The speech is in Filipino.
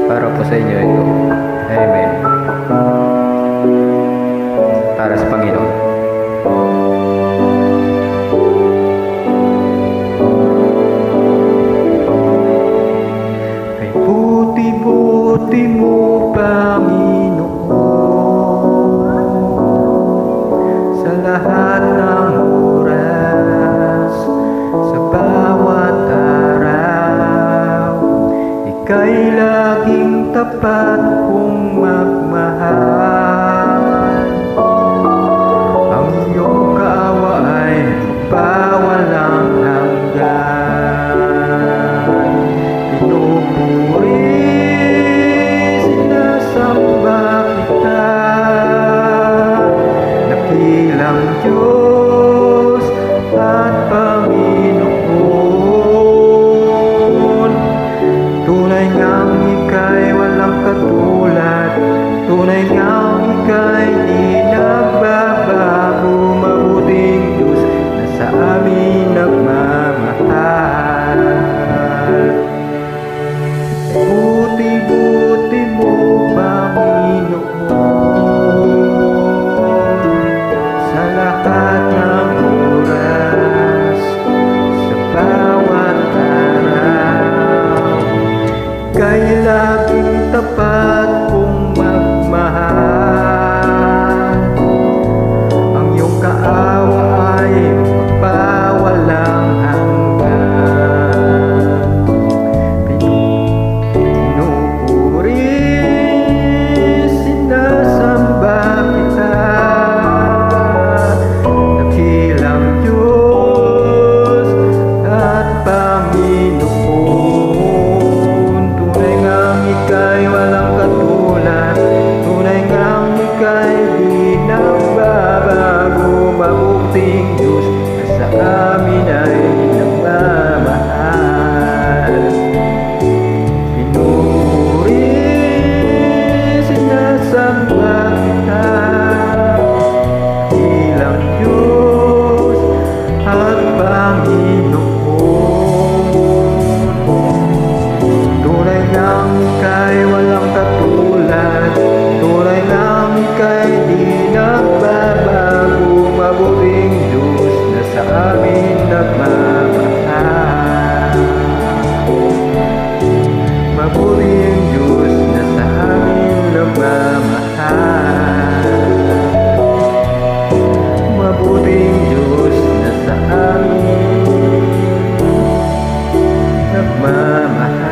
Para po sa inyo ito. Amen. Para sa Panginoon. Ay buti-buti mo, Panginoon, sa lahat ng oras, sa bawat araw. Ika'y laging tapat kong magmahal. Ang iyong kaawa ay magpawalang hanggan. Pinupuri, sinasamba kita, dakilang Diyos at Panginoon. Tunay ngang ika'y walang katulad, tunay ngang ika'y di nagbabago. Mabuting Diyos na sa amin nagmamahal. Buti-buti mo, Panginoon, sa lahat ng oras, sa bawat araw. Ika'y laging tapat kong magmahal. Ang iyong kaawa ay magpawalang hanggan. Pinupuri, sinasamba kita, dakilang Diyos at Panginoon. Tunay ngang ika'y walang katulad, tunay ngang ika'y di nagbabago. Mabuting Diyos na sa amin ay nagmamahal. Pinuri, sinasamba kita, dakilang Diyos at Panginoon. Tunay ngang ika'y walang katulad, tunay ngang ika'y di nagbabago. Mabuting Diyos na sa amin nagmamahal. Mabuting Diyos na sa amin nagmamahal. Mabuting Diyos na sa amin nagmamahal.